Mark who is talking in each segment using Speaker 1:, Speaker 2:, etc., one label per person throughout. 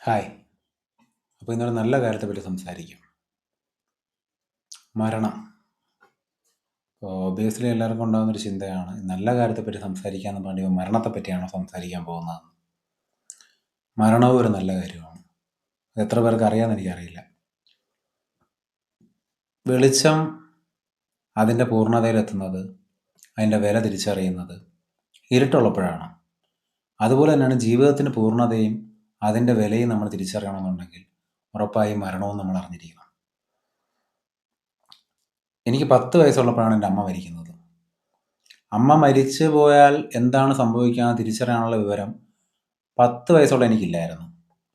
Speaker 1: Hi. അപ്പോൾ ഇന്നൊരു നല്ല കാര്യത്തെപ്പറ്റി സംസാരിക്കാം. മരണം. ഒബിയസ്ലി എല്ലാവർക്കും ഉണ്ടാകുന്നൊരു ചിന്തയാണ് നല്ല കാര്യത്തെപ്പറ്റി സംസാരിക്കാമെന്ന് പറഞ്ഞാൽ മരണത്തെപ്പറ്റിയാണോ സംസാരിക്കാൻ പോകുന്നത്. മരണവും ഒരു നല്ല കാര്യമാണ്. അത് എത്ര പേർക്ക് അറിയാമെന്ന് എനിക്കറിയില്ല. വെളിച്ചം അതിൻ്റെ പൂർണ്ണതയിലെത്തുന്നത്, അതിൻ്റെ വില തിരിച്ചറിയുന്നത് ഇരുട്ടുള്ളപ്പോഴാണ്. അതുപോലെ തന്നെയാണ് ജീവിതത്തിൻ്റെ പൂർണ്ണതയും അതിൻ്റെ വിലയും നമ്മൾ തിരിച്ചറിയണമെന്നുണ്ടെങ്കിൽ ഉറപ്പായും മരണവും നമ്മൾ അറിഞ്ഞിരിക്കണം. എനിക്ക് 10 വയസ്സുള്ളപ്പോഴാണ് എൻ്റെ അമ്മ മരിക്കുന്നത്. അമ്മ മരിച്ചു പോയാൽ എന്താണ് സംഭവിക്കുക തിരിച്ചറിയാനുള്ള വിവരം 10 വയസ്സുള്ള എനിക്കില്ലായിരുന്നു.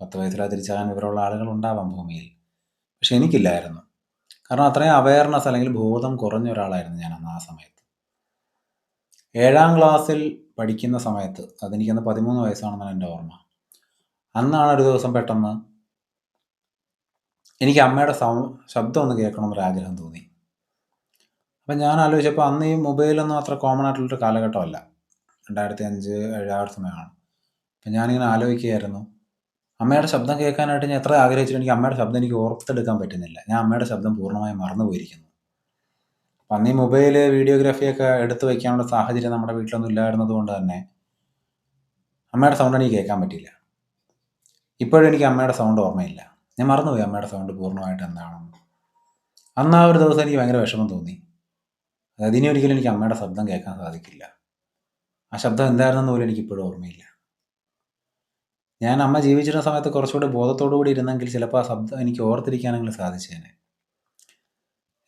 Speaker 1: 10 വയസ്സിൽ തിരിച്ചറിയാൻ വിവരമുള്ള ആളുകളുണ്ടാവാം ഭൂമിയിൽ. പക്ഷെ എനിക്കില്ലായിരുന്നു. കാരണം അത്രയും അവയർനെസ് അല്ലെങ്കിൽ ബോധം കുറഞ്ഞ ഒരാളായിരുന്നു ഞാൻ അന്ന് ആ സമയത്ത്. 7ാം ക്ലാസ്സിൽ പഠിക്കുന്ന സമയത്ത്, അതെനിക്കന്ന് 13 വയസ്സാണെന്നാണ് എൻ്റെ ഓർമ്മ. അന്നാണ് ഒരു ദിവസം പെട്ടെന്ന് എനിക്ക് അമ്മയുടെ ശബ്ദം ഒന്ന് കേൾക്കണമെന്നൊരാഗ്രഹം തോന്നി. അപ്പം ഞാൻ ആലോചിച്ചപ്പോൾ അന്ന് ഈ മൊബൈലൊന്നും അത്ര കോമൺ ആയിട്ടുള്ളൊരു കാലഘട്ടമല്ല. 2005, 2007 ആ ഒരു സമയമാണ്. അപ്പം ഞാനിങ്ങനെ ആലോചിക്കുകയായിരുന്നു, അമ്മയുടെ ശബ്ദം കേൾക്കാനായിട്ട് ഞാൻ എത്ര ആഗ്രഹിച്ചിട്ട് എനിക്ക് അമ്മയുടെ ശബ്ദം എനിക്ക് ഓർത്തെടുക്കാൻ പറ്റുന്നില്ല. ഞാൻ അമ്മയുടെ ശബ്ദം പൂർണ്ണമായും മറന്നു പോയിരിക്കുന്നു. അപ്പം അന്ന് ഈ മൊബൈല്, വീഡിയോഗ്രാഫിയൊക്കെ എടുത്ത് വയ്ക്കാനുള്ള സാഹചര്യം നമ്മുടെ വീട്ടിലൊന്നും ഇല്ലായിരുന്നത് കൊണ്ട് തന്നെ അമ്മയുടെ സൗണ്ട് എനിക്ക് കേൾക്കാൻ പറ്റില്ല. ഇപ്പോഴും എനിക്ക് അമ്മയുടെ സൗണ്ട് ഓർമ്മയില്ല. ഞാൻ മറന്നുപോയി അമ്മയുടെ സൗണ്ട് പൂർണ്ണമായിട്ട് എന്താണെന്ന്. അന്ന് ആ ഒരു ദിവസം എനിക്ക് ഭയങ്കര വിഷമം തോന്നി. അതായത് ഇനി ഒരിക്കലും എനിക്ക് അമ്മയുടെ ശബ്ദം കേൾക്കാൻ സാധിക്കില്ല. ആ ശബ്ദം എന്തായിരുന്നെന്ന് പോലും എനിക്കിപ്പോഴും ഓർമ്മയില്ല. ഞാൻ അമ്മ ജീവിച്ചിരുന്ന സമയത്ത് കുറച്ചുകൂടി ബോധത്തോടു കൂടി ഇരുന്നെങ്കിൽ ചിലപ്പോൾ ആ ശബ്ദം എനിക്ക് ഓർത്തിരിക്കാനെങ്കിലും സാധിച്ചേനെ.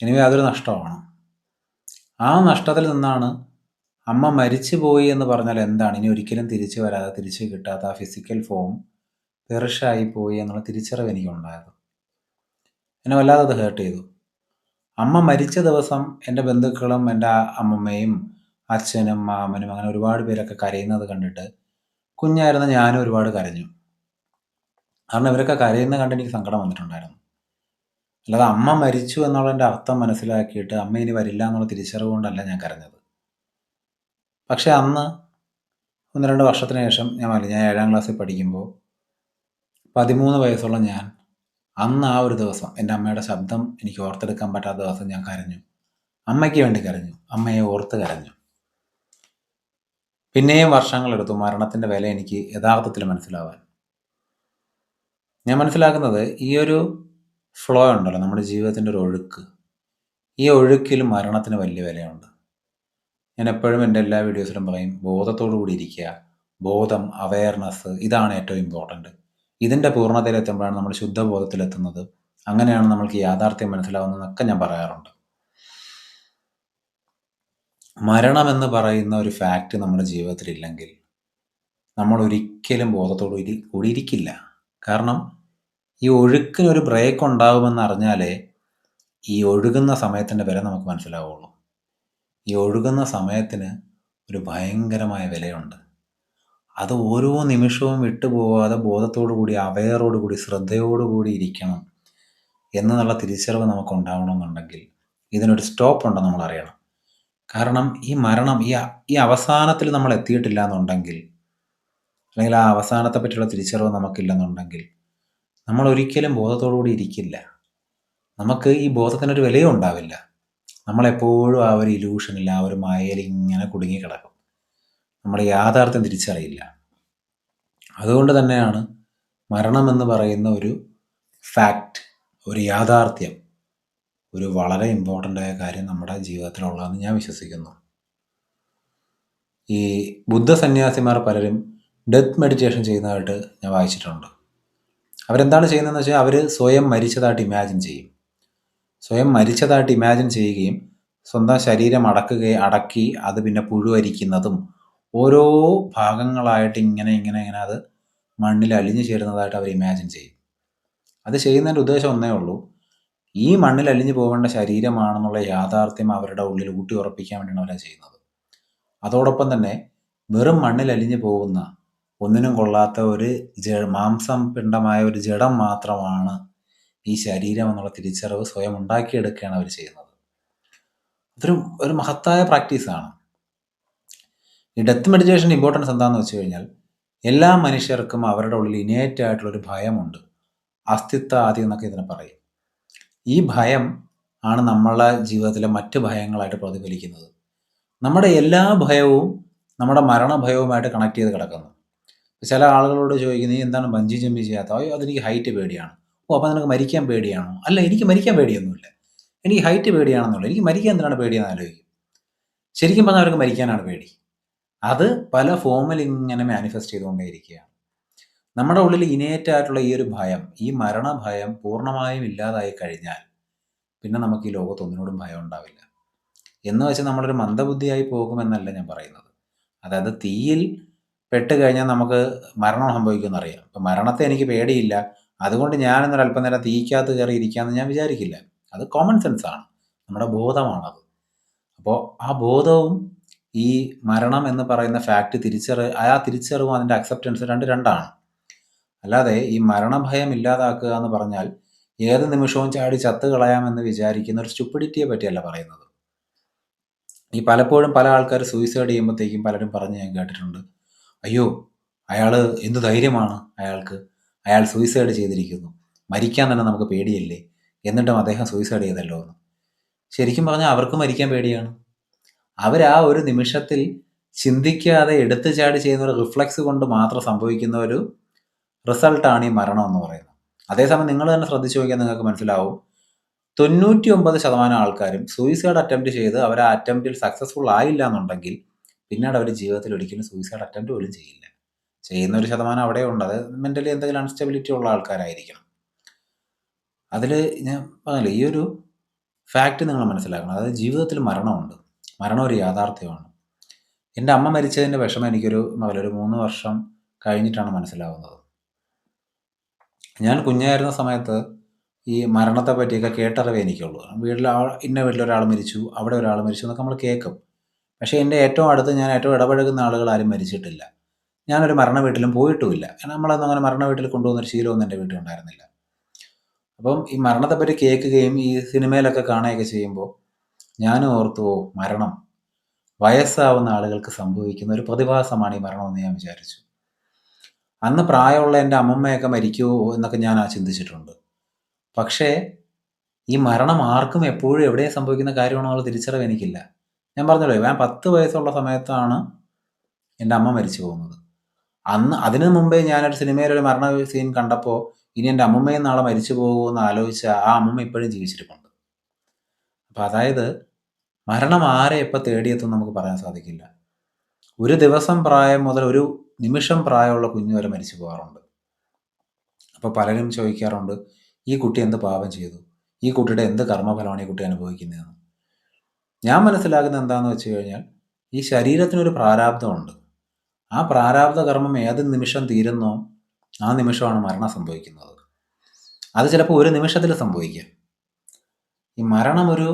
Speaker 1: എനിവേ അതൊരു നഷ്ടമാണ്. ആ നഷ്ടത്തിൽ നിന്നാണ് അമ്മ മരിച്ചു പോയി എന്ന് പറഞ്ഞാൽ എന്താണ്, ഇനി ഒരിക്കലും തിരിച്ചു വരാതെ തിരിച്ചു കിട്ടാത്ത ആ ഫിസിക്കൽ ഫോം പെർഷായി പോയി എന്നുള്ള തിരിച്ചറിവ് എനിക്കുണ്ടായത്. എന്നെ വല്ലാതെ അത് ഹേർട്ട് ചെയ്തു. അമ്മ മരിച്ച ദിവസം എൻ്റെ ബന്ധുക്കളും എൻ്റെ അമ്മമ്മയും അച്ഛനും മാമനും അങ്ങനെ ഒരുപാട് പേരൊക്കെ കരയുന്നത് കണ്ടിട്ട് കുഞ്ഞായിരുന്ന ഞാനും ഒരുപാട് കരഞ്ഞു. കാരണം ഇവരൊക്കെ കരയുന്നത് കണ്ട് എനിക്ക് സങ്കടം വന്നിട്ടുണ്ടായിരുന്നു. അല്ലാതെ അമ്മ മരിച്ചു എന്നുള്ളതിൻ്റെ അർത്ഥം മനസ്സിലാക്കിയിട്ട് അമ്മ ഇനി വരില്ല എന്നുള്ള തിരിച്ചറിവ് കൊണ്ടല്ല ഞാൻ കരഞ്ഞത്. പക്ഷെ അന്ന് 1-2 വർഷത്തിന് ശേഷം ഞാൻ 7ാം ക്ലാസ്സിൽ പഠിക്കുമ്പോൾ 13 വയസ്സുള്ള ഞാൻ അന്ന് ആ ഒരു ദിവസം എൻ്റെ അമ്മയുടെ ശബ്ദം എനിക്ക് ഓർത്തെടുക്കാൻ പറ്റാത്ത ദിവസം ഞാൻ കരഞ്ഞു. അമ്മയ്ക്ക് വേണ്ടി കരഞ്ഞു, അമ്മയെ ഓർത്ത് കരഞ്ഞു. പിന്നെയും വർഷങ്ങളെടുത്തു മരണത്തിൻ്റെ വില എനിക്ക് യഥാർത്ഥത്തിൽ മനസ്സിലാവാൻ. ഞാൻ മനസ്സിലാക്കുന്നത് ഈ ഒരു ഫ്ലോ ഉണ്ടല്ലോ, നമ്മുടെ ജീവിതത്തിൻ്റെ ഒരു ഒഴുക്ക്, ഈ ഒഴുക്കിൽ മരണത്തിന് വലിയ വിലയുണ്ട്. ഞാൻ എപ്പോഴും എൻ്റെ എല്ലാ വീഡിയോസിലും പറയും, ബോധത്തോടു കൂടി ഇരിക്കുക, ബോധം, അവയർനെസ്, ഇതാണ് ഏറ്റവും ഇമ്പോർട്ടൻറ്റ്. ഇതിൻ്റെ പൂർണ്ണതയിലെത്തുമ്പോഴാണ് നമ്മൾ ശുദ്ധബോധത്തിലെത്തുന്നത്. അങ്ങനെയാണ് നമ്മൾക്ക് യാഥാർത്ഥ്യം മനസ്സിലാവുന്നതെന്നൊക്കെ ഞാൻ പറയാറുണ്ട്. മരണമെന്ന് പറയുന്ന ഒരു ഫാക്റ്റ് നമ്മുടെ ജീവിതത്തിലില്ലെങ്കിൽ നമ്മൾ ഒരിക്കലും ബോധത്തോടു കൂടി ഇരിക്കില്ല. കാരണം ഈ ഒഴുക്കിനൊരു ബ്രേക്ക് ഉണ്ടാകുമെന്ന് അറിഞ്ഞാലേ ഈ ഒഴുകുന്ന സമയത്തിൻ്റെ വില നമുക്ക് മനസ്സിലാവുള്ളൂ. ഈ ഒഴുകുന്ന സമയത്തിന് ഒരു ഭയങ്കരമായ വിലയുണ്ട്. അത് ഓരോ നിമിഷവും വിട്ടുപോകാതെ ബോധത്തോടു കൂടി, അവയറോടു കൂടി, ശ്രദ്ധയോടുകൂടി ഇരിക്കണം എന്നുള്ള തിരിച്ചറിവ് നമുക്ക് ഉണ്ടാവണമെന്നുണ്ടെങ്കിൽ ഇതിനൊരു സ്റ്റോപ്പ് ഉണ്ടെന്ന് നമ്മൾ അറിയണം. കാരണം ഈ മരണം ഈ അവസാനത്തിൽ നമ്മൾ എത്തിയിട്ടില്ല എന്നുണ്ടെങ്കിൽ, അല്ലെങ്കിൽ ആ അവസാനത്തെ പറ്റിയുള്ള തിരിച്ചറിവ് നമുക്കില്ലെന്നുണ്ടെങ്കിൽ നമ്മൾ ഒരിക്കലും ബോധത്തോടു കൂടി ഇരിക്കില്ല. നമുക്ക് ഈ ബോധത്തിനൊരു വിലയും ഉണ്ടാവില്ല. നമ്മളെപ്പോഴും ആ ഒരു ഇലൂഷനിൽ, ആ ഒരു മായയിൽ ഇങ്ങനെ കുടുങ്ങിക്കിടക്കും. നമ്മൾ യാഥാർത്ഥ്യം തിരിച്ചറിയില്ല. അതുകൊണ്ട് തന്നെയാണ് മരണമെന്ന് പറയുന്ന ഒരു ഫാക്റ്റ്, ഒരു യാഥാർത്ഥ്യം, ഒരു വളരെ ഇമ്പോർട്ടൻ്റ് ആയ കാര്യം നമ്മുടെ ജീവിതത്തിലുള്ളതെന്ന് ഞാൻ വിശ്വസിക്കുന്നു. ഈ ബുദ്ധ സന്യാസിമാർ പലരും ഡെത്ത് മെഡിറ്റേഷൻ ചെയ്യുന്നതായിട്ട് ഞാൻ വായിച്ചിട്ടുണ്ട്. അവരെന്താണ് ചെയ്യുന്നതെന്ന് വെച്ചാൽ അവർ സ്വയം മരിച്ചതായിട്ട് ഇമാജിൻ ചെയ്യും. സ്വയം മരിച്ചതായിട്ട് ഇമാജിൻ ചെയ്യുകയും സ്വന്തം ശരീരം അടക്കി അത് പിന്നെ പുഴുവരിക്കുന്നതും ഓരോ ഭാഗങ്ങളായിട്ട് ഇങ്ങനെ അത് മണ്ണിൽ അലിഞ്ഞു ചേരുന്നതായിട്ട് അവർ ഇമാജിൻ ചെയ്യും. അത് ചെയ്യുന്നതിൻ്റെ ഉദ്ദേശം ഒന്നേ ഉള്ളൂ, ഈ മണ്ണിൽ അലിഞ്ഞു പോകേണ്ട ശരീരമാണെന്നുള്ള യാഥാർത്ഥ്യം അവരുടെ ഉള്ളിൽ ഊട്ടി ഉറപ്പിക്കാൻ വേണ്ടിയാണ് അവരത് ചെയ്യുന്നത്. അതോടൊപ്പം തന്നെ വെറും മണ്ണിൽ അലിഞ്ഞു പോകുന്ന, ഒന്നിനും കൊള്ളാത്ത ഒരു മാംസം പിണ്ഡമായ ഒരു ജഡം മാത്രമാണ് ഈ ശരീരം എന്നുള്ള തിരിച്ചറിവ് സ്വയം ഉണ്ടാക്കിയെടുക്കുകയാണ് അവർ ചെയ്യുന്നത്. അതൊരു മഹത്തായ പ്രാക്ടീസാണ്. ഈ ഡെത്ത് മെഡിറ്റേഷൻ്റെ ഇമ്പോർട്ടൻസ് എന്താണെന്ന് വെച്ച് കഴിഞ്ഞാൽ, എല്ലാ മനുഷ്യർക്കും അവരുടെ ഉള്ളിൽ ഇനേറ്റ് ആയിട്ടുള്ളൊരു ഭയമുണ്ട്. അസ്തിത്വ ആദി എന്നൊക്കെ ഇതിനെ പറയും. ഈ ഭയം ആണ് നമ്മളെ ജീവിതത്തിലെ മറ്റ് ഭയങ്ങളായിട്ട് പ്രതിഫലിക്കുന്നത്. നമ്മുടെ എല്ലാ ഭയവും നമ്മുടെ മരണഭയവുമായിട്ട് കണക്ട് ചെയ്ത് കിടക്കുന്നു. ചില ആളുകളോട് ചോദിക്കും, "നീ എന്താണ് ബഞ്ചി ജമ്പ് ചെയ്യാത്തത്?" "അയ്യോ, അതെനിക്ക് ഹൈറ്റ് പേടിയാണ്." "ഓ, അപ്പോൾ നിനക്ക് മരിക്കാൻ പേടിയാണോ?" "അല്ല, എനിക്ക് മരിക്കാൻ പേടിയൊന്നുമില്ല. എനിക്ക് ഹൈറ്റ് പേടിയാണെന്നുള്ളൂ. എനിക്ക് മരിക്കാൻ എന്തിനാണ് പേടിയെന്ന് ആലോചിക്കും." ശരിക്കും പറഞ്ഞാൽ അവർക്ക് മരിക്കാനാണ് പേടി. അത് പല ഫോമിൽ ഇങ്ങനെ മാനിഫെസ്റ്റ് ചെയ്തുകൊണ്ടേയിരിക്കുകയാണ്. നമ്മുടെ ഉള്ളിൽ ഇനേറ്റ് ആയിട്ടുള്ള ഈ ഒരു ഭയം, ഈ മരണഭയം പൂർണ്ണമായും ഇല്ലാതായി കഴിഞ്ഞാൽ പിന്നെ നമുക്ക് ഈ ലോകത്ത് ഒന്നിനോടും ഭയം ഉണ്ടാവില്ല. എന്ന് വെച്ച് നമ്മളൊരു മന്ദബുദ്ധിയായി പോകുമെന്നല്ല ഞാൻ പറയുന്നത്. അതായത് തീയിൽ പെട്ട് കഴിഞ്ഞാൽ നമുക്ക് മരണം സംഭവിക്കുമെന്നറിയാം. അപ്പം മരണത്തെ എനിക്ക് പേടിയില്ല, അതുകൊണ്ട് ഞാനെന്നൊരു അല്പനേരം തീക്കകത്ത് കയറി ഇരിക്കാമെന്ന് ഞാൻ വിചാരിക്കില്ല. അത് കോമൺ സെൻസാണ്, നമ്മുടെ ബോധമാണത്. അപ്പോൾ ആ ബോധവും ഈ മരണം എന്ന് പറയുന്ന ഫാക്റ്റ് ആ തിരിച്ചറിവും അതിൻ്റെ അക്സെപ്റ്റൻസ് രണ്ടാണ്. അല്ലാതെ ഈ മരണഭയം ഇല്ലാതാക്കുക എന്ന് പറഞ്ഞാൽ ഏത് നിമിഷവും ചാടി ചത്ത് കളയാമെന്ന് വിചാരിക്കുന്ന ഒരു സ്റ്റുപ്പിഡിറ്റിയെ പറ്റിയല്ല പറയുന്നത്. ഈ പലപ്പോഴും പല ആൾക്കാർ സൂയിസൈഡ് ചെയ്യുമ്പോഴത്തേക്കും പലരും പറഞ്ഞ് ഞാൻ കേട്ടിട്ടുണ്ട്, "അയ്യോ, അയാൾ എന്ത് ധൈര്യമാണ് അയാൾക്ക്, അയാൾ സൂയിസൈഡ് ചെയ്തിരിക്കുന്നു, മരിക്കാൻ തന്നെ നമുക്ക് പേടിയല്ലേ, എന്നിട്ടും അദ്ദേഹം സൂയിസൈഡ് ചെയ്തല്ലോ" എന്ന്. ശരിക്കും പറഞ്ഞാൽ അവർക്ക് മരിക്കാൻ പേടിയാണ്. അവർ ആ ഒരു നിമിഷത്തിൽ ചിന്തിക്കാതെ എടുത്തു ചാടി ചെയ്യുന്ന ഒരു റിഫ്ലക്സ് കൊണ്ട് മാത്രം സംഭവിക്കുന്ന ഒരു റിസൾട്ടാണ് ഈ മരണം എന്ന് പറയുന്നത്. അതേസമയം നിങ്ങൾ തന്നെ ശ്രദ്ധിച്ചു നോക്കിയാൽ നിങ്ങൾക്ക് മനസ്സിലാവും, 99% ആൾക്കാരും സൂയിസൈഡ് അറ്റംപ്റ്റ് ചെയ്ത് അവർ ആ അറ്റംപ്റ്റിൽ സക്സസ്ഫുൾ ആയില്ല എന്നുണ്ടെങ്കിൽ പിന്നീട് അവർ ജീവിതത്തിൽ ഒരിക്കലും സൂയിസൈഡ് അറ്റംപ്റ്റ് പോലും ചെയ്യില്ല. ചെയ്യുന്ന ഒരു ശതമാനം അവിടെ ഉണ്ട്. അത് മെൻ്റലി എന്തെങ്കിലും അൺസ്റ്റെബിലിറ്റി ഉള്ള ആൾക്കാരായിരിക്കണം. അതിൽ ഞാൻ പറഞ്ഞില്ലേ, ഈ ഒരു ഫാക്റ്റ് നിങ്ങൾ മനസ്സിലാക്കണം. അതായത് ജീവിതത്തിൽ മരണമുണ്ട്. മരണം ഒരു യാഥാർത്ഥ്യമാണ്. എൻ്റെ അമ്മ മരിച്ചതിൻ്റെ വിഷമം എനിക്കൊരു 3 വർഷം കഴിഞ്ഞിട്ടാണ് മനസ്സിലാവുന്നത്. ഞാൻ കുഞ്ഞായിരുന്ന സമയത്ത് ഈ മരണത്തെ പറ്റിയൊക്കെ കേട്ടറിവേ എനിക്കുള്ളൂ. ഇന്ന വീട്ടിലൊരാൾ മരിച്ചു, അവിടെ ഒരാൾ മരിച്ചു എന്നൊക്കെ നമ്മൾ കേൾക്കും. പക്ഷേ എൻ്റെ ഏറ്റവും അടുത്ത് ഞാൻ ഏറ്റവും ഇടപഴകുന്ന ആളുകൾ ആരും മരിച്ചിട്ടില്ല. ഞാനൊരു മരണ വീട്ടിലും പോയിട്ടുമില്ല. കാരണം നമ്മളൊന്നും അങ്ങനെ മരണ വീട്ടിൽ കൊണ്ടുപോകുന്നൊരു ശീലമൊന്നും എൻ്റെ വീട്ടിൽ ഉണ്ടായിരുന്നില്ല. അപ്പം ഈ മരണത്തെപ്പറ്റി കേൾക്കുകയും ഈ സിനിമയിലൊക്കെ കാണുകയൊക്കെ ചെയ്യുമ്പോൾ ഞാൻ ഓർത്തു, "ഓ, മരണം വയസ്സാവുന്ന ആളുകൾക്ക് സംഭവിക്കുന്ന ഒരു പ്രതിഭാസമാണ് ഈ മരണമെന്ന്" ഞാൻ വിചാരിച്ചു. അന്ന് പ്രായമുള്ള എൻ്റെ അമ്മമ്മയൊക്കെ മരിക്കുമോ എന്നൊക്കെ ഞാൻ ചിന്തിച്ചിട്ടുണ്ട്. പക്ഷേ ഈ മരണം ആർക്കും എപ്പോഴും എവിടെയും സംഭവിക്കുന്ന കാര്യമാണെന്നുള്ള തിരിച്ചറിവ് എനിക്കില്ല. ഞാൻ പറഞ്ഞല്ലോ, ഞാൻ 10 വയസ്സുള്ള സമയത്താണ് എൻ്റെ അമ്മ മരിച്ചു പോകുന്നത്. അതിനു മുമ്പേ ഞാനൊരു സിനിമയിലൊരു മരണ സീൻ കണ്ടപ്പോൾ ഇനി എൻ്റെ അമ്മമ്മയും നാളെ മരിച്ചു പോകുമോ എന്ന് ആലോചിച്ച ആ അമ്മമ്മ ഇപ്പോഴും ജീവിച്ചിരിപ്പുണ്ട്. അപ്പം അതായത് മരണം ആരെ എപ്പോൾ തേടിയെത്തും നമുക്ക് പറയാൻ സാധിക്കില്ല. ഒരു ദിവസം പ്രായം മുതൽ ഒരു നിമിഷം പ്രായമുള്ള കുഞ്ഞു വരെ മരിച്ചു പോകാറുണ്ട്. അപ്പോൾ പലരും ചോദിക്കാറുണ്ട്, ഈ കുട്ടി എന്ത് പാപം ചെയ്തു, ഈ കുട്ടിയുടെ എന്ത് കർമ്മഫലമാണ് ഈ കുട്ടി അനുഭവിക്കുന്നതെന്ന്. ഞാൻ മനസ്സിലാക്കുന്നത് എന്താണെന്ന് വെച്ച് കഴിഞ്ഞാൽ, ഈ ശരീരത്തിനൊരു പ്രാരാബ്ധമുണ്ട്. ആ പ്രാരാബ്ധ കർമ്മം ഏത് നിമിഷം തീരുന്നോ ആ നിമിഷമാണ് മരണം സംഭവിക്കുന്നത്. അത് ചിലപ്പോൾ ഒരു നിമിഷത്തിൽ സംഭവിക്കാം. ഈ മരണം ഒരു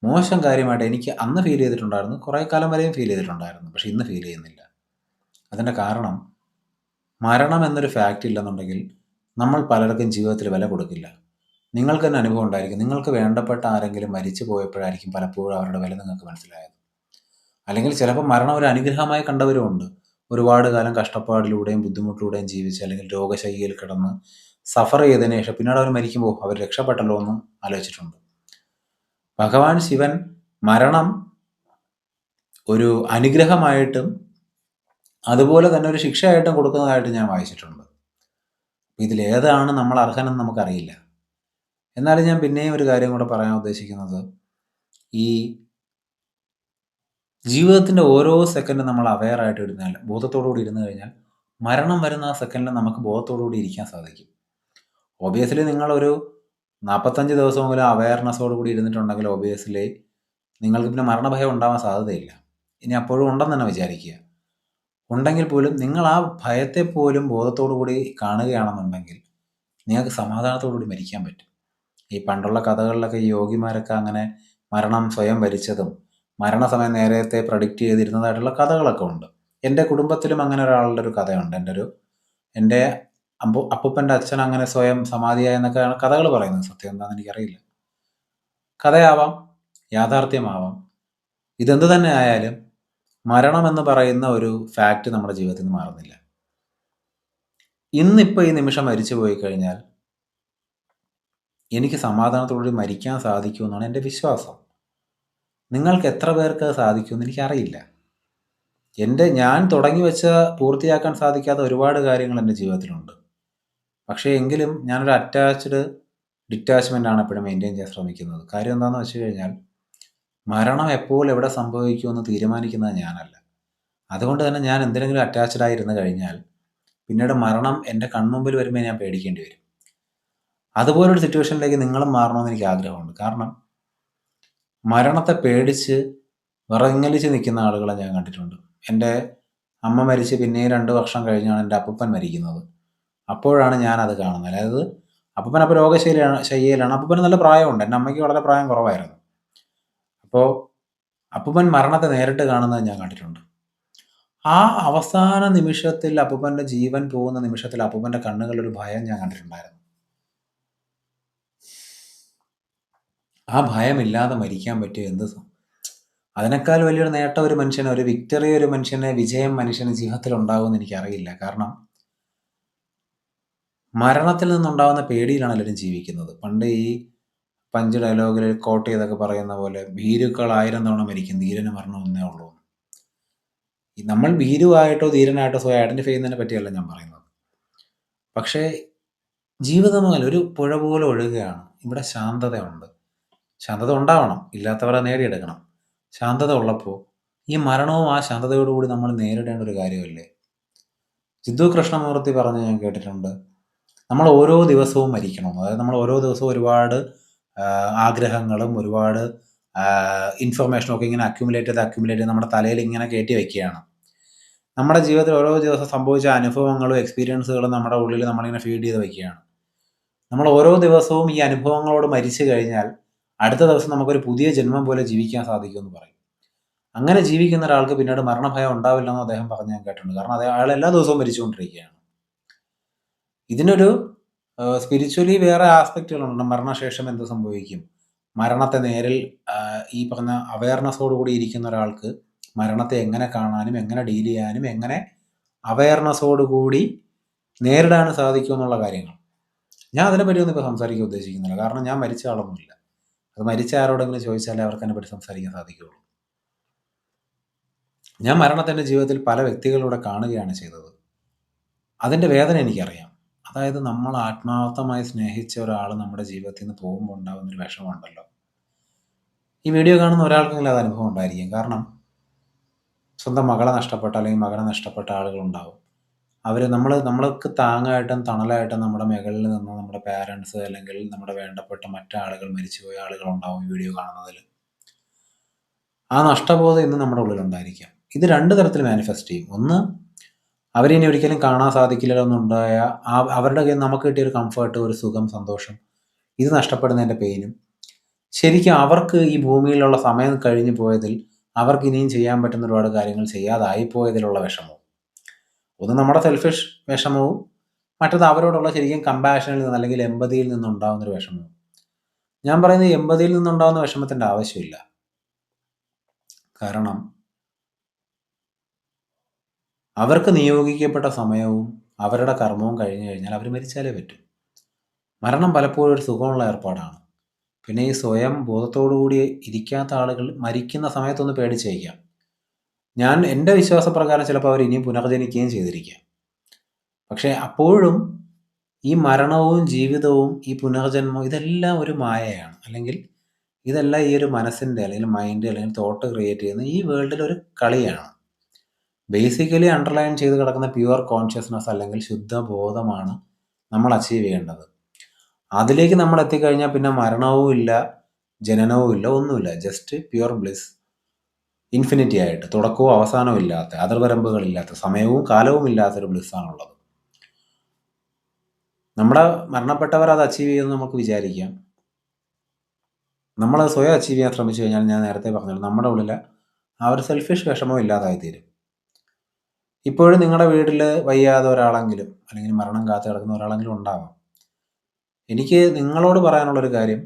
Speaker 1: മോശം കാര്യമായിട്ട് എനിക്ക് അന്ന് ഫീൽ ചെയ്തിട്ടുണ്ടായിരുന്നു, കുറേ കാലം വരെയും ഫീൽ ചെയ്തിട്ടുണ്ടായിരുന്നു. പക്ഷെ ഇന്ന് ഫീൽ ചെയ്യുന്നില്ല. അതിൻ്റെ കാരണം, മരണം എന്നൊരു ഫാക്റ്റ് ഇല്ലെന്നുണ്ടെങ്കിൽ നമ്മൾ പലർക്കും ജീവിതത്തിൽ വില കൊടുക്കില്ല. നിങ്ങൾക്ക് തന്നെ അനുഭവം ഉണ്ടായിരിക്കും. നിങ്ങൾക്ക് വേണ്ടപ്പെട്ട ആരെങ്കിലും മരിച്ചു പോയപ്പോഴായിരിക്കും പലപ്പോഴും അവരുടെ വില നിങ്ങൾക്ക് മനസ്സിലായത്. അല്ലെങ്കിൽ ചിലപ്പോൾ മരണം ഒരു അനുഗ്രഹമായി കണ്ടവരുമുണ്ട്. ഒരുപാട് കാലം കഷ്ടപ്പാടിലൂടെയും ബുദ്ധിമുട്ടിലൂടെയും ജീവിച്ച് അല്ലെങ്കിൽ രോഗശയ്യയിൽ കിടന്ന് സഫർ ചെയ്തതിന് ശേഷം പിന്നീട് അവർ മരിക്കുമ്പോൾ അവർ രക്ഷപ്പെട്ടല്ലോ എന്ന് ആലോചിച്ചിട്ടുണ്ട്. ഭഗവാൻ ശിവൻ മരണം ഒരു അനുഗ്രഹമായിട്ടും അതുപോലെ തന്നെ ഒരു ശിക്ഷയായിട്ടും കൊടുക്കുന്നതായിട്ട് ഞാൻ വായിച്ചിട്ടുണ്ട്. ഇതിലേതാണ് നമ്മൾ അർഹനെന്ന് നമുക്കറിയില്ല. എന്നാലും ഞാൻ പിന്നെയും ഒരു കാര്യം കൂടെ പറയാൻ ഉദ്ദേശിക്കുന്നത്, ഈ ജീവിതത്തിൻ്റെ ഓരോ സെക്കൻഡും നമ്മൾ അവെയറായിട്ട് ഇരുന്നാൽ, ബോധത്തോടുകൂടി ഇരുന്ന് കഴിഞ്ഞാൽ മരണം വരുന്ന ആ സെക്കൻഡിൽ നമുക്ക് ബോധത്തോടുകൂടി ഇരിക്കാൻ സാധിക്കും. ഒബിയസ്ലി നിങ്ങളൊരു 45 ദിവസമെങ്കിലും അവെയർനെസ്സോട് കൂടി ഇരുന്നിട്ടുണ്ടെങ്കിൽ ഒബിയസ്ലി നിങ്ങൾക്ക് പിന്നെ മരണഭയം ഉണ്ടാവാൻ സാധ്യതയില്ല. ഇനി അപ്പോഴും ഉണ്ടെന്ന് തന്നെ വിചാരിക്കുക. ഉണ്ടെങ്കിൽ പോലും നിങ്ങൾ ആ ഭയത്തെ പോലും ബോധത്തോടു കൂടി കാണുകയാണെന്നുണ്ടെങ്കിൽ നിങ്ങൾക്ക് സമാധാനത്തോടു കൂടി മരിക്കാൻ പറ്റും. ഈ പണ്ടുള്ള കഥകളിലൊക്കെ ഈ യോഗിമാരൊക്കെ അങ്ങനെ മരണം സ്വയം വരിച്ചതും മരണസമയം നേരത്തെ പ്രഡിക്റ്റ് ചെയ്തിരുന്നതായിട്ടുള്ള കഥകളൊക്കെ ഉണ്ട്. എൻ്റെ കുടുംബത്തിലും അങ്ങനെ ഒരാളുടെ ഒരു കഥയുണ്ട്. എൻ്റെ അപ്പൂപ്പൻ്റെ അച്ഛൻ അങ്ങനെ സ്വയം സമാധിയായെന്നൊക്കെയാണ് കഥകൾ പറയുന്നത്. സത്യം എന്താണെന്ന് എനിക്കറിയില്ല. കഥയാവാം, യാഥാർത്ഥ്യമാവാം. ഇതെന്ത് തന്നെ ആയാലും മരണം എന്ന് പറയുന്ന ഒരു ഫാക്റ്റ് നമ്മുടെ ജീവിതത്തിൽ നിന്ന് മാറുന്നില്ല. ഇന്നിപ്പോൾ ഈ നിമിഷം മരിച്ചു പോയി കഴിഞ്ഞാൽ എനിക്ക് സമാധാനത്തോടുകൂടി മരിക്കാൻ സാധിക്കുമെന്നാണ് എൻ്റെ വിശ്വാസം. നിങ്ങൾക്ക് എത്ര പേർക്ക് അത് സാധിക്കുമെന്ന് എനിക്കറിയില്ല. ഞാൻ തുടങ്ങി വെച്ച പൂർത്തിയാക്കാൻ സാധിക്കാത്ത ഒരുപാട് കാര്യങ്ങൾ എൻ്റെ ജീവിതത്തിലുണ്ട്. പക്ഷേ എങ്കിലും ഞാനൊരു ഡിറ്റാച്ച്മെൻ്റ് ആണ് എപ്പോഴും മെയിൻറ്റെയിൻ ചെയ്യാൻ ശ്രമിക്കുന്നത്. കാര്യം എന്താണെന്ന് വെച്ച് കഴിഞ്ഞാൽ മരണം എപ്പോൾ എവിടെ സംഭവിക്കുമെന്ന് തീരുമാനിക്കുന്നത് ഞാനല്ല. അതുകൊണ്ട് തന്നെ ഞാൻ എന്തിനെങ്കിലും അറ്റാച്ച്ഡ് ആയിരുന്ന് കഴിഞ്ഞാൽ പിന്നീട് മരണം എൻ്റെ കൺമുമ്പിൽ വരുമ്പോൾ ഞാൻ പേടിക്കേണ്ടി വരും. അതുപോലൊരു സിറ്റുവേഷനിലേക്ക് നിങ്ങളും മാറണമെന്ന് എനിക്ക് ആഗ്രഹമുണ്ട്. കാരണം മരണത്തെ പേടിച്ച് വിറങ്ങലിച്ച് നിൽക്കുന്ന ആളുകളെ ഞാൻ കണ്ടിട്ടുണ്ട്. എൻ്റെ അമ്മ മരിച്ച് പിന്നെ 2 വർഷം കഴിഞ്ഞാണ് എൻ്റെ അപ്പൂപ്പൻ മരിക്കുന്നത്. അപ്പോഴാണ് ഞാനത് കാണുന്നത്. അതായത് അപ്പൂപ്പൻ അപ്പോൾ ശയ്യയിലാണ്. അപ്പൂപ്പന് നല്ല പ്രായമുണ്ട്. എൻ്റെ അമ്മയ്ക്ക് വളരെ പ്രായം കുറവായിരുന്നു. അപ്പോൾ അപ്പൂപ്പൻ മരണത്തെ നേരിട്ട് കാണുന്നത് ഞാൻ കണ്ടിട്ടുണ്ട്. ആ അവസാന നിമിഷത്തിൽ അപ്പൂപ്പൻ്റെ ജീവൻ പോകുന്ന നിമിഷത്തിൽ അപ്പൂപ്പൻ്റെ കണ്ണുകളിലൊരു ഭയം ഞാൻ കണ്ടിട്ടുണ്ടായിരുന്നു. ആ ഭയമില്ലാതെ മരിക്കാൻ പറ്റിയ അതിനേക്കാൾ വലിയൊരു നേട്ടം ഒരു മനുഷ്യന്, ഒരു വിക്ടറി ഒരു മനുഷ്യന്, വിജയം മനുഷ്യന് ജീവിതത്തിൽ ഉണ്ടാകുമെന്ന് എനിക്കറിയില്ല. കാരണം മരണത്തിൽ നിന്നുണ്ടാകുന്ന പേടിയിലാണ് എല്ലാവരും ജീവിക്കുന്നത്. പണ്ട് ഈ പഞ്ച് ഡയലോഗിൽ കോട്ട് ചെയ്തൊക്കെ പറയുന്ന പോലെ ഭീരുക്കൾ 1000 തവണ മരിക്കും, ധീരന് മരണം ഒന്നേ ഉള്ളൂ. നമ്മൾ ഭീരുവായിട്ടോ ധീരനായിട്ടോ സ്വയം ഐഡൻറ്റിഫൈ ചെയ്യുന്നതിനെ പറ്റിയല്ല ഞാൻ പറയുന്നത്. പക്ഷേ ജീവിതം ഒരു പുഴ പോലെ ഒഴുകുകയാണ്. ഇവിടെ ശാന്തതയുണ്ട്. ശാന്തത ഉണ്ടാവണം, ഇല്ലാത്തവരെ നേടിയെടുക്കണം. ശാന്തത ഉള്ളപ്പോൾ ഈ മരണവും ആ ശാന്തതയോടുകൂടി നമ്മൾ നേരിടേണ്ട ഒരു കാര്യമല്ലേ. ജിത്തു കൃഷ്ണമൂർത്തി പറഞ്ഞ് ഞാൻ കേട്ടിട്ടുണ്ട്, നമ്മൾ ഓരോ ദിവസവും മരിക്കണം. അതായത് നമ്മൾ ഓരോ ദിവസവും ഒരുപാട് ആഗ്രഹങ്ങളും ഒരുപാട് ഇൻഫർമേഷനും ഒക്കെ ഇങ്ങനെ അക്യുമുലേറ്റ് ചെയ്ത് നമ്മുടെ തലയിൽ ഇങ്ങനെ കയറ്റി വയ്ക്കുകയാണ്. നമ്മുടെ ജീവിതത്തിൽ ഓരോ ദിവസം സംഭവിച്ച അനുഭവങ്ങളും എക്സ്പീരിയൻസുകളും നമ്മുടെ ഉള്ളിൽ നമ്മളിങ്ങനെ ഫീഡ് ചെയ്ത് വയ്ക്കുകയാണ്. നമ്മൾ ഓരോ ദിവസവും ഈ അനുഭവങ്ങളോട് മരിച്ചു കഴിഞ്ഞാൽ അടുത്ത ദിവസം നമുക്കൊരു പുതിയ ജന്മം പോലെ ജീവിക്കാൻ സാധിക്കുമെന്ന് പറയും. അങ്ങനെ ജീവിക്കുന്ന ഒരാൾക്ക് പിന്നീട് മരണഭയം ഉണ്ടാവില്ലെന്ന് അദ്ദേഹം പറഞ്ഞ് ഞാൻ കേട്ടിട്ടുണ്ട്. കാരണം അയാൾ എല്ലാ ദിവസവും മരിച്ചുകൊണ്ടിരിക്കുകയാണ്. ഇതിനൊരു സ്പിരിച്വലി വേറെ ആസ്പെക്റ്റുകളുണ്ട്. മരണശേഷം എന്ത് സംഭവിക്കും, മരണത്തെ നേരിൽ ഈ പറഞ്ഞ അവയർനെസ്സോടുകൂടി ഇരിക്കുന്ന ഒരാൾക്ക് മരണത്തെ എങ്ങനെ കാണാനും എങ്ങനെ ഡീൽ ചെയ്യാനും എങ്ങനെ അവയർനെസ്സോടുകൂടി നേരിടാനും സാധിക്കും എന്നുള്ള കാര്യങ്ങൾ. ഞാൻ അതിനെപ്പറ്റിയൊന്നും ഇപ്പോൾ സംസാരിക്കാൻ ഉദ്ദേശിക്കുന്നില്ല. കാരണം ഞാൻ മരിച്ച ആളൊന്നുമില്ല. അത് മരിച്ച ആരോടെങ്കിലും ചോദിച്ചാലേ അവർക്ക് അതിനെപ്പറ്റി സംസാരിക്കാൻ സാധിക്കുകയുള്ളൂ. ഞാൻ മരണത്തിൻ്റെ ജീവിതത്തിൽ പല വ്യക്തികളിലൂടെ കാണുകയാണ് ചെയ്തത്. അതിൻ്റെ വേദന എനിക്കറിയാം. അതായത് നമ്മൾ ആത്മാർത്ഥമായി സ്നേഹിച്ച ഒരാൾ നമ്മുടെ ജീവിതത്തിൽ നിന്ന് പോകുമ്പോൾ ഉണ്ടാകുന്നൊരു വിഷമമുണ്ടല്ലോ. ഈ വീഡിയോ കാണുന്ന ഒരാൾക്കെങ്കിലും അത് അനുഭവം ഉണ്ടായിരിക്കും. കാരണം സ്വന്തം മകളെ നഷ്ടപ്പെട്ട അല്ലെങ്കിൽ മകനെ നഷ്ടപ്പെട്ട ആളുകളുണ്ടാവും. അവർ നമ്മൾക്ക് താങ്ങായിട്ടും തണലായിട്ടും നമ്മുടെ മുകളിൽ നിന്ന് നമ്മുടെ പാരൻസ് അല്ലെങ്കിൽ നമ്മുടെ വേണ്ടപ്പെട്ട മറ്റാളുകൾ, മരിച്ചുപോയ ആളുകളുണ്ടാവും ഈ വീഡിയോ കാണുന്നതിൽ. ആ നഷ്ടബോധം ഇന്ന് നമ്മുടെ ഉള്ളിലുണ്ടായിരിക്കാം. ഇത് 2 തരത്തിൽ മാനിഫെസ്റ്റ് ചെയ്യും. ഒന്ന്, അവരിനി ഒരിക്കലും കാണാൻ സാധിക്കില്ലല്ലോ എന്നുണ്ടായ അവരുടെ കയ്യിൽ നമുക്ക് കിട്ടിയൊരു കംഫർട്ട്, ഒരു സുഖം, സന്തോഷം, ഇത് നഷ്ടപ്പെടുന്നതിൻ്റെ പെയിനും, ശരിക്കും അവർക്ക് ഈ ഭൂമിയിലുള്ള സമയം കഴിഞ്ഞു പോയതിൽ അവർക്ക് ഇനിയും ചെയ്യാൻ പറ്റുന്ന ഒരുപാട് കാര്യങ്ങൾ ചെയ്യാതായിപ്പോയതിലുള്ള വിഷമവും. ഒന്ന് നമ്മുടെ സെൽഫിഷ് വിഷമവും, മറ്റത് അവരോടുള്ള ശരിക്കും കമ്പാഷനിൽ നിന്ന് അല്ലെങ്കിൽ എമ്പതിയിൽ നിന്നുണ്ടാകുന്നൊരു വിഷമവും. ഞാൻ പറയുന്നത് എമ്പതിയിൽ നിന്നുണ്ടാകുന്ന വിഷമത്തിൻ്റെ ആവശ്യമില്ല. കാരണം അവർക്ക് നിയോഗിക്കപ്പെട്ട സമയവും അവരുടെ കർമ്മവും കഴിഞ്ഞു കഴിഞ്ഞാൽ അവർ മരിച്ചാലേ പറ്റൂ. മരണം പലപ്പോഴും ഒരു സുഖമുള്ള ഏർപ്പാടാണ്. പിന്നെ ഈ സ്വയം ബോധത്തോടുകൂടി ഇരിക്കാത്ത ആളുകൾ മരിക്കുന്ന സമയത്തൊന്ന് പേടിച്ചേക്കാം. എൻ്റെ വിശ്വാസപ്രകാരം ചിലപ്പോൾ അവർ ഇനിയും പുനർജനിക്കുകയും ചെയ്തിരിക്കാം. പക്ഷേ അപ്പോഴും ഈ മരണവും ജീവിതവും ഈ പുനർജന്മവും ഇതെല്ലാം ഒരു മായയാണ്. അല്ലെങ്കിൽ ഇതെല്ലാം ഈ ഒരു മനസ്സിൻ്റെ അല്ലെങ്കിൽ മൈൻഡ് അല്ലെങ്കിൽ തോട്ട് ക്രിയേറ്റ് ചെയ്യുന്ന ഈ വേൾഡിലൊരു കളിയാണ്. ബേസിക്കലി അണ്ടർലൈൻ ചെയ്ത് കിടക്കുന്ന പ്യുവർ കോൺഷ്യസ്നസ് അല്ലെങ്കിൽ ശുദ്ധബോധമാണ് നമ്മൾ അച്ചീവ് ചെയ്യേണ്ടത്. അതിലേക്ക് നമ്മൾ എത്തിക്കഴിഞ്ഞാൽ പിന്നെ മരണവും ഇല്ല, ജനനവും ഇല്ല, ഒന്നുമില്ല. ജസ്റ്റ് പ്യുവർ ബ്ലിസ്, ഇൻഫിനിറ്റി ആയിട്ട്, തുടക്കവും അവസാനവും ഇല്ലാത്ത, അതിർവരമ്പുകളില്ലാത്ത, സമയവും കാലവും ഇല്ലാത്തൊരു ബ്ലിസ്സാണുള്ളത്. നമ്മുടെ മരണപ്പെട്ടവർ അത് അച്ചീവ് ചെയ്യുമെന്ന് നമുക്ക് വിചാരിക്കാം. നമ്മളത് സ്വയം അച്ചീവ് ചെയ്യാൻ ശ്രമിച്ചു കഴിഞ്ഞാൽ ഞാൻ നേരത്തെ പറഞ്ഞല്ലോ, നമ്മുടെ ഉള്ളിൽ ആ ഒരു സെൽഫിഷ് വിഷമം ഇല്ലാതായിത്തീരും. ഇപ്പോഴും നിങ്ങളുടെ വീട്ടിൽ വയ്യാതെ ഒരാളെങ്കിലും അല്ലെങ്കിൽ മരണം കാത്തു കിടക്കുന്ന ഒരാളെങ്കിലും ഉണ്ടാവാം. എനിക്ക് നിങ്ങളോട് പറയാനുള്ളൊരു കാര്യം,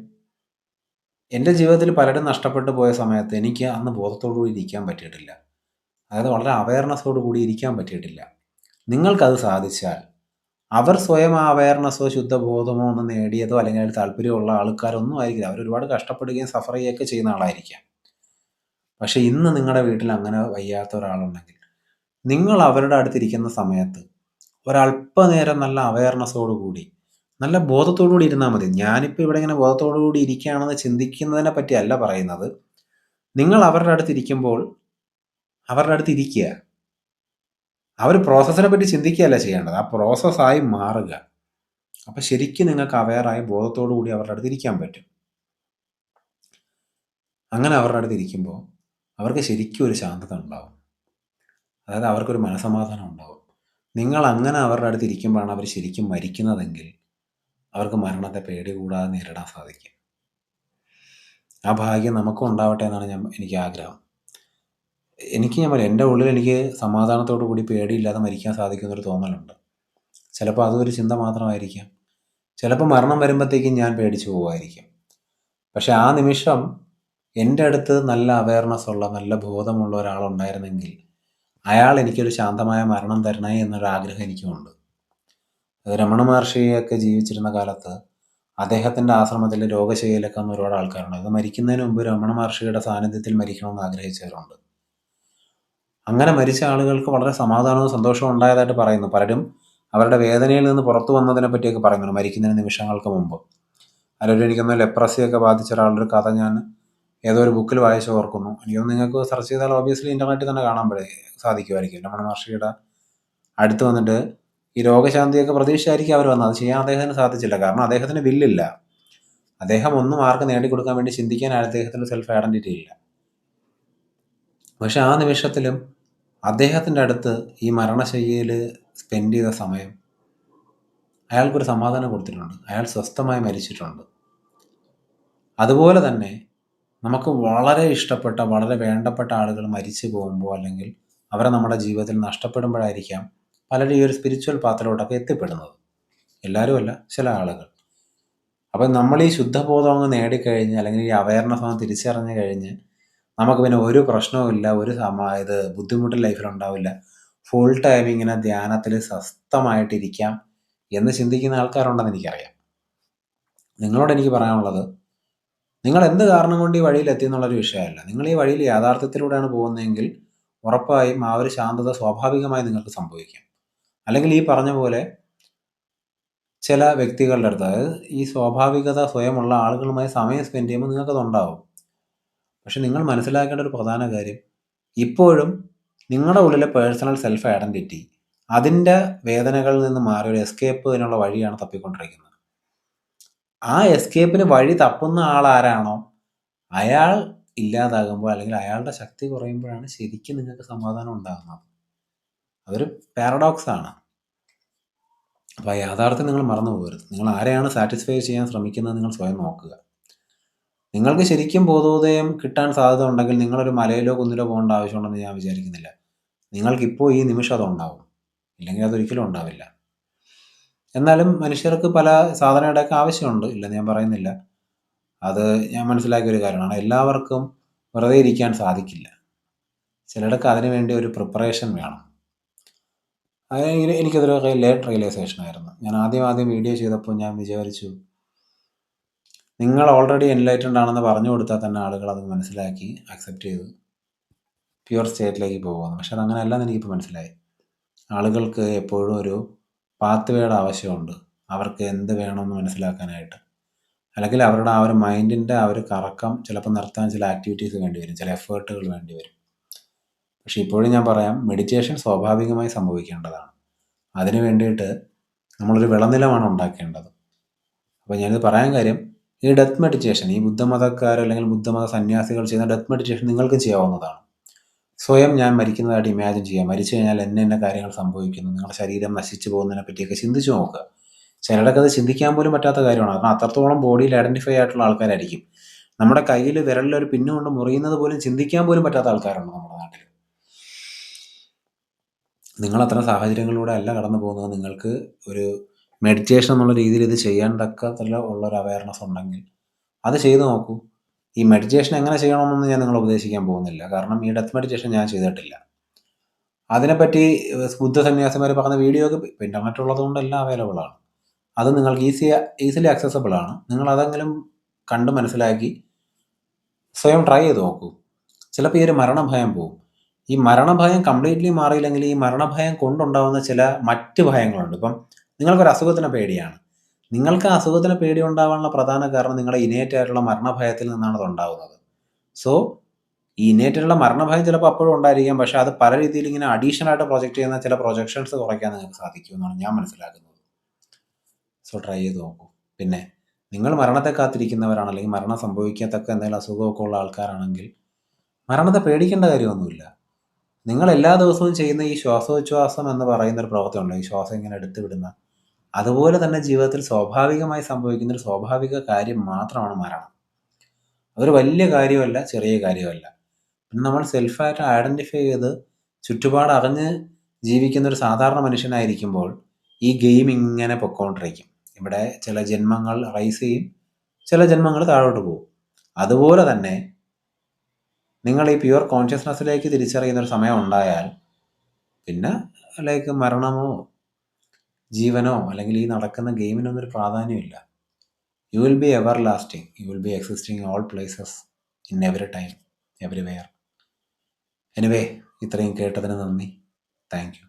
Speaker 1: എൻ്റെ ജീവിതത്തിൽ പലരും നഷ്ടപ്പെട്ടു പോയ സമയത്ത് എനിക്ക് അന്ന് ബോധത്തോടു കൂടി ഇരിക്കാൻ പറ്റിയിട്ടില്ല. അതായത് വളരെ അവയർനെസ്സോടു കൂടി ഇരിക്കാൻ പറ്റിയിട്ടില്ല. നിങ്ങൾക്കത് സാധിച്ചാൽ അവർ സ്വയം ആ അവയർനെസ്സോ ശുദ്ധബോധമോ ഒന്നും നേടിയതോ അല്ലെങ്കിൽ അതിൽ താല്പര്യമുള്ള ആൾക്കാരൊന്നും ആയിരിക്കില്ല. അവരൊരുപാട് കഷ്ടപ്പെടുകയും സഫർ ചെയ്യുകയൊക്കെ ചെയ്യുന്ന ആളായിരിക്കാം. പക്ഷെ ഇന്ന് നിങ്ങളുടെ വീട്ടിൽ അങ്ങനെ വയ്യാത്ത ഒരാളുണ്ടെങ്കിൽ നിങ്ങൾ അവരുടെ അടുത്തിരിക്കുന്ന സമയത്ത് ഒരല്പനേരം നല്ല അവയർനെസ്സോടു കൂടി നല്ല ബോധത്തോടു കൂടി ഇരുന്നാൽ മതി. ഞാനിപ്പോൾ ഇവിടെ ഇങ്ങനെ ബോധത്തോടു കൂടി ഇരിക്കുകയാണെന്ന് ചിന്തിക്കുന്നതിനെ പറ്റിയല്ല പറയുന്നത്. നിങ്ങൾ അവരുടെ അടുത്തിരിക്കുമ്പോൾ അവരുടെ അടുത്ത് ഇരിക്കുക. ആ ഒരു പ്രോസസ്സിനെ പറ്റി ചിന്തിക്കുകയല്ല ചെയ്യേണ്ടത്, ആ പ്രോസസ്സായി മാറുക. അപ്പം ശരിക്കും നിങ്ങൾക്ക് അവെയറായി ബോധത്തോടു കൂടി അവരുടെ അടുത്ത് ഇരിക്കാൻ പറ്റും. അങ്ങനെ അവരുടെ അടുത്ത് ഇരിക്കുമ്പോൾ അവർക്ക് ശരിക്കും ഒരു ശാന്തത ഉണ്ടാവും. അതായത് അവർക്കൊരു മനസമാധാനം ഉണ്ടാവും. നിങ്ങൾ അങ്ങനെ അവരുടെ അടുത്ത് ഇരിക്കുമ്പോഴാണ് അവർ ശരിക്കും മരിക്കുന്നതെങ്കിൽ അവർക്ക് മരണത്തെ പേടി കൂടാതെ നേരിടാൻ സാധിക്കും. ആ ഭാഗ്യം നമുക്കും ഉണ്ടാവട്ടെ എന്നാണ് എനിക്ക് ആഗ്രഹം. ഞാൻ പറയാം, എൻ്റെ ഉള്ളിൽ എനിക്ക് സമാധാനത്തോടു കൂടി പേടിയില്ലാതെ മരിക്കാൻ സാധിക്കുന്നൊരു തോന്നലുണ്ട്. ചിലപ്പോൾ അതൊരു ചിന്ത മാത്രമായിരിക്കാം. ചിലപ്പോൾ മരണം വരുമ്പോഴത്തേക്കും ഞാൻ പേടിച്ചു പോകുമായിരിക്കും. പക്ഷെ ആ നിമിഷം എൻ്റെ അടുത്ത് നല്ല അവയർനെസ് ഉള്ള നല്ല ബോധമുള്ള ഒരാളുണ്ടായിരുന്നെങ്കിൽ അയാൾ എനിക്കൊരു ശാന്തമായ മരണം തരണേ എന്നൊരാഗ്രഹം എനിക്കുമുണ്ട്. രമണ മഹർഷിയൊക്കെ ജീവിച്ചിരുന്ന കാലത്ത് അദ്ദേഹത്തിൻ്റെ ആശ്രമത്തിൽ രോഗശയ്യയിലൊക്കെ വന്ന ഒരുപാട് ആൾക്കാരുണ്ട്. അത് മരിക്കുന്നതിന് മുമ്പ് രമണ മഹർഷിയുടെ സാന്നിധ്യത്തിൽ മരിക്കണമെന്ന് ആഗ്രഹിച്ചവരുണ്ട്. അങ്ങനെ മരിച്ച ആളുകൾക്ക് വളരെ സമാധാനവും സന്തോഷവും ഉണ്ടായതായിട്ട് പറയുന്നു. പലരും അവരുടെ വേദനയിൽ നിന്ന് പുറത്തു വന്നതിനെ പറ്റിയൊക്കെ പറയുന്നുണ്ട് മരിക്കുന്നതിന് നിമിഷങ്ങൾക്ക് മുമ്പ്. അതിലൊരു എനിക്കൊന്ന് ലെപ്രസിയൊക്കെ ബാധിച്ച ഒരാളുടെ കഥ ഞാൻ ഏതോ ഒരു ബുക്കിൽ വായിച്ച് ഓർക്കുന്നു. എനിക്കൊന്ന് നിങ്ങൾക്ക് സെർച്ച് ചെയ്താൽ ഓബിയസ്ലി ഇൻ്റർനെറ്റിൽ തന്നെ കാണാൻ സാധിക്കുമായിരിക്കും. രമണ മഹർഷിയുടെ അടുത്ത് വന്നിട്ട് ഈ രോഗശാന്തിയൊക്കെ പ്രതീക്ഷിച്ചായിരിക്കും അവർ വന്നത്. അത് ചെയ്യാൻ അദ്ദേഹത്തിന് സാധിച്ചില്ല. കാരണം അദ്ദേഹത്തിന് വില്ലില്ല. അദ്ദേഹം ഒന്നും ആർക്ക് നേടിക്കൊടുക്കാൻ വേണ്ടി ചിന്തിക്കാൻ അദ്ദേഹത്തിന് സെൽഫ് ഐഡൻറ്റിറ്റി ഇല്ല. പക്ഷെ ആ നിമിഷത്തിലും അദ്ദേഹത്തിൻ്റെ അടുത്ത് ഈ മരണശയ്യയിൽ സ്പെൻഡ് ചെയ്ത സമയം അയാൾക്കൊരു സമാധാനം കൊടുത്തിട്ടുണ്ട്. അയാൾ സ്വസ്ഥമായി മരിച്ചിട്ടുണ്ട്. അതുപോലെ തന്നെ നമുക്ക് വളരെ ഇഷ്ടപ്പെട്ട വളരെ വേണ്ടപ്പെട്ട ആളുകൾ മരിച്ചു പോകുമ്പോൾ അല്ലെങ്കിൽ അവരെ നമ്മുടെ ജീവിതത്തിൽ നഷ്ടപ്പെടുമ്പോഴായിരിക്കാം പലരും ഈ ഒരു സ്പിരിച്വൽ പാത്തിലോട്ടൊക്കെ എത്തിപ്പെടുന്നത്. എല്ലാവരും അല്ല, ചില ആളുകൾ. അപ്പം നമ്മൾ ഈ ശുദ്ധബോധം അങ്ങ് നേടിക്കഴിഞ്ഞ് അല്ലെങ്കിൽ ഈ അവയർനെസ് അങ്ങ് തിരിച്ചറിഞ്ഞ് കഴിഞ്ഞ് നമുക്ക് പിന്നെ ഒരു പ്രശ്നവുമില്ല, ഒരു ബുദ്ധിമുട്ടും ലൈഫിലുണ്ടാവില്ല. ഫുൾ ടൈം ഇങ്ങനെ ധ്യാനത്തിൽ സ്വസ്ഥമായിട്ടിരിക്കാം എന്ന് ചിന്തിക്കുന്ന ആൾക്കാരുണ്ടെന്ന് എനിക്കറിയാം. നിങ്ങളോട് എനിക്ക് പറയാനുള്ളത്, നിങ്ങൾ എന്ത് കാരണം കൊണ്ട് ഈ വഴിയിൽ എത്തി എന്നുള്ളൊരു വിഷയമല്ല. നിങ്ങൾ ഈ വഴിയിൽ യാഥാർത്ഥ്യത്തിലൂടെയാണ് പോകുന്നതെങ്കിൽ ഉറപ്പായും ആ ഒരു ശാന്തത സ്വാഭാവികമായി നിങ്ങൾക്ക് സംഭവിക്കും. അല്ലെങ്കിൽ ഈ പറഞ്ഞ പോലെ ചില വ്യക്തികളുടെ അടുത്ത്, അതായത് ഈ സ്വാഭാവികത സ്വയമുള്ള ആളുകളുമായി സമയം സ്പെൻഡ് ചെയ്യുമ്പോൾ നിങ്ങൾക്കതുണ്ടാവും. പക്ഷെ നിങ്ങൾ മനസ്സിലാക്കേണ്ട ഒരു പ്രധാന കാര്യം, ഇപ്പോഴും നിങ്ങളുടെ ഉള്ളിലെ പേഴ്സണൽ സെൽഫ് ഐഡൻറ്റിറ്റി അതിൻ്റെ വേദനകളിൽ നിന്ന് മാറി ഒരു എസ്കേപ്പിനുള്ള വഴിയാണ് തപ്പിക്കൊണ്ടിരിക്കുന്നത്. ആ എസ്കേപ്പിന് വഴി തപ്പുന്ന ആളാരാണോ അയാൾ ഇല്ലാതാകുമ്പോൾ അല്ലെങ്കിൽ അയാളുടെ ശക്തി കുറയുമ്പോഴാണ് ശരിക്കും നിങ്ങൾക്ക് സമാധാനം ഉണ്ടാകുന്നത്. അതൊരു പാരഡോക്സ് ആണ്. അപ്പോൾ ആ യാഥാർത്ഥ്യം നിങ്ങൾ മറന്നു പോകരുത്. നിങ്ങൾ ആരെയാണ് സാറ്റിസ്ഫൈ ചെയ്യാൻ ശ്രമിക്കുന്നത് നിങ്ങൾ സ്വയം നോക്കുക. നിങ്ങൾക്ക് ശരിക്കും ബോധോദയം കിട്ടാൻ സാധ്യത ഉണ്ടെങ്കിൽ നിങ്ങളൊരു മലയിലോ കുന്നിലോ പോകേണ്ട ആവശ്യമുണ്ടെന്ന് ഞാൻ വിചാരിക്കുന്നില്ല. നിങ്ങൾക്കിപ്പോൾ ഈ നിമിഷം അതുണ്ടാവും, ഇല്ലെങ്കിൽ അതൊരിക്കലും ഉണ്ടാവില്ല. എന്നാലും മനുഷ്യർക്ക് പല സാധനയുടെയൊക്കെ ആവശ്യമുണ്ട്, ഇല്ലെന്ന് ഞാൻ പറയുന്നില്ല. അത് ഞാൻ മനസ്സിലാക്കിയ ഒരു കാര്യമാണ്. എല്ലാവർക്കും വെറുതെ ഇരിക്കാൻ സാധിക്കില്ല. ചിലർക്ക് അതിനു വേണ്ടി ഒരു പ്രിപ്പറേഷൻ വേണം. എനിക്കതൊരു ലേറ്റ് റിയലൈസേഷൻ ആയിരുന്നു. ഞാൻ ആദ്യം വീഡിയോ ചെയ്തപ്പോൾ ഞാൻ വിചാരിച്ചു, നിങ്ങൾ ഓൾറെഡി എൻലൈറ്റൻഡ് ആണെന്ന് പറഞ്ഞു കൊടുത്താൽ തന്നെ ആളുകൾ അത് മനസ്സിലാക്കി അക്സെപ്റ്റ് ചെയ്ത് പ്യുവർ സ്റ്റേറ്റിലേക്ക് പോകുന്നു. പക്ഷെ അതങ്ങനെ അല്ലെന്ന് എനിക്കിപ്പോൾ മനസ്സിലായി. ആളുകൾക്ക് എപ്പോഴും ഒരു പാത്ത് വേയുടെ ആവശ്യമുണ്ട്, അവർക്ക് എന്ത് വേണമെന്ന് മനസ്സിലാക്കാനായിട്ട്. അല്ലെങ്കിൽ അവരുടെ ആ ഒരു മൈൻഡിൻ്റെ ആ ഒരു കറക്കം ചിലപ്പോൾ നിർത്താൻ ചില ആക്ടിവിറ്റീസ് വേണ്ടി വരും, ചില എഫേർട്ടുകൾ വേണ്ടി വരും. പക്ഷെ ഇപ്പോഴും ഞാൻ പറയാം, മെഡിറ്റേഷൻ സ്വാഭാവികമായി സംഭവിക്കേണ്ടതാണ്. അതിനു വേണ്ടിയിട്ട് നമ്മളൊരു വിളനിലമാണ് ഉണ്ടാക്കേണ്ടത്. അപ്പോൾ ഞാനിത് പറയാൻ കാര്യം, ഈ ഡെത്ത് മെഡിറ്റേഷൻ ഈ ബുദ്ധമതക്കാർ അല്ലെങ്കിൽ ബുദ്ധമത സന്യാസികൾ ചെയ്യുന്ന ഡെത്ത് മെഡിറ്റേഷൻ നിങ്ങൾക്കും ചെയ്യാവുന്നതാണ്. സ്വയം ഞാൻ മരിക്കുന്നതായിട്ട് ഇമാജിൻ ചെയ്യാം. മരിച്ചു കഴിഞ്ഞാൽ എന്നെ കാര്യങ്ങൾ സംഭവിക്കുന്നു, നിങ്ങളുടെ ശരീരം നശിച്ചു പോകുന്നതിനെ പറ്റിയൊക്കെ ചിന്തിച്ചു നോക്കുക. ചിലരൊക്കെ അത് ചിന്തിക്കാൻ പോലും പറ്റാത്ത കാര്യമാണ്. കാരണം അത്രത്തോളം ബോഡിയിൽ ഐഡൻറ്റിഫൈ ആയിട്ടുള്ള ആൾക്കാരായിരിക്കും. നമ്മുടെ കയ്യിൽ വിരലിലൊരു പിന്നു കൊണ്ട് മുറിയുന്നത് പോലും ചിന്തിക്കാൻ പോലും പറ്റാത്ത ആൾക്കാരുണ്ട് നമ്മുടെ നാട്ടിൽ. നിങ്ങൾ അത്തരം സാഹചര്യങ്ങളിലൂടെ അല്ല കടന്നു പോകുന്നത്. നിങ്ങൾക്ക് ഒരു മെഡിറ്റേഷൻ എന്നുള്ള രീതിയിൽ ഇത് ചെയ്യാൻ തക്കത്തിൽ ഉള്ളൊരു അവയർനെസ് ഉണ്ടെങ്കിൽ അത് ചെയ്തു നോക്കൂ. ഈ മെഡിറ്റേഷൻ എങ്ങനെ ചെയ്യണമെന്നൊന്നും ഞാൻ നിങ്ങളെ ഉപദേശിക്കാൻ പോകുന്നില്ല. കാരണം ഈ ഡെത്ത് മെഡിറ്റേഷൻ ഞാൻ ചെയ്തിട്ടില്ല. അതിനെപ്പറ്റി ബുദ്ധ സന്യാസിമാർ പറഞ്ഞ വീഡിയോ ഒക്കെ ഇപ്പോൾ ഇൻ്റർനെറ്റ് ഉള്ളതുകൊണ്ട് എല്ലാം അവൈലബിൾ ആണ്. അത് നിങ്ങൾക്ക് ഈസിലി ആക്സസബിൾ ആണ്. നിങ്ങൾ അതെങ്കിലും കണ്ട് മനസ്സിലാക്കി സ്വയം ട്രൈ ചെയ്ത് നോക്കൂ. ചിലപ്പോൾ ഈ ഒരു മരണഭയം പോവും. ഈ മരണഭയം കംപ്ലീറ്റ്ലി മാറിയില്ലെങ്കിൽ ഈ മരണഭയം കൊണ്ടുണ്ടാകുന്ന ചില മറ്റ് ഭയങ്ങളുണ്ട്. ഇപ്പം നിങ്ങൾക്കൊരു അസുഖത്തിനെ പേടിയാണ്. നിങ്ങൾക്ക് ആ അസുഖത്തിന് പേടി ഉണ്ടാവാനുള്ള പ്രധാന കാരണം നിങ്ങളുടെ ഇനേറ്റ് ആയിട്ടുള്ള മരണഭയത്തിൽ നിന്നാണ് അത് ഉണ്ടാകുന്നത്. സോ ഈ ഇന്നേറ്റായിട്ടുള്ള മരണഭയം ചിലപ്പോൾ അപ്പോഴും ഉണ്ടായിരിക്കാം. പക്ഷേ അത് പല രീതിയിൽ ഇങ്ങനെ അഡീഷണൽ ആയിട്ട് പ്രൊജക്റ്റ് ചെയ്യുന്ന ചില പ്രൊജക്ഷൻസ് കുറയ്ക്കാൻ നിങ്ങൾക്ക് സാധിക്കും എന്നാണ് ഞാൻ മനസ്സിലാക്കുന്നത്. സോ ട്രൈ ചെയ്ത് നോക്കൂ. പിന്നെ നിങ്ങൾ മരണത്തെ കാത്തിരിക്കുന്നവരാണ്, അല്ലെങ്കിൽ മരണം സംഭവിക്കത്തക്ക എന്തെങ്കിലും അസുഖമൊക്കെ ഉള്ള ആൾക്കാരാണെങ്കിൽ മരണത്തെ പേടിക്കേണ്ട കാര്യമൊന്നുമില്ല. നിങ്ങൾ എല്ലാ ദിവസവും ചെയ്യുന്ന ഈ ശ്വാസോച്ഛ്വാസം എന്ന് പറയുന്ന ഒരു പ്രവൃത്തി ഉണ്ടല്ലോ, ഈ ശ്വാസം ഇങ്ങനെ എടുത്തു വിടുന്ന, അതുപോലെ തന്നെ ജീവിതത്തിൽ സ്വാഭാവികമായി സംഭവിക്കുന്ന ഒരു സ്വാഭാവിക കാര്യം മാത്രമാണ് മരണം. അതൊരു വലിയ കാര്യമല്ല, ചെറിയ കാര്യമല്ല. പിന്നെ നമ്മൾ സെൽഫായിട്ട് ഐഡൻറ്റിഫൈ ചെയ്ത് ചുറ്റുപാട് അറിഞ്ഞ് ജീവിക്കുന്ന ഒരു സാധാരണ മനുഷ്യനായിരിക്കുമ്പോൾ ഈ ഗെയിം ഇങ്ങനെ പൊക്കോണ്ടിരിക്കും. ഇവിടെ ചില ജന്മങ്ങൾ റൈസ് ചെയ്യും, ചില ജന്മങ്ങൾ താഴോട്ട് പോകും. അതുപോലെ തന്നെ നിങ്ങൾ ഈ പ്യുവർ കോൺഷ്യസ്നെസ്സിലേക്ക് തിരിച്ചറിയുന്ന ഒരു സമയം ഉണ്ടായാൽ പിന്നെ ലൈക്ക് മരണമോ ജീവനോ അല്ലെങ്കിൽ ഈ നടക്കുന്ന ഗെയിമിനൊന്നും ഒരു പ്രാധാന്യമില്ല. You will be everlasting. You will be existing in all places, in every time, everywhere. Anyway, ഇത്രയും കേട്ടതിന് നന്ദി. Thank U.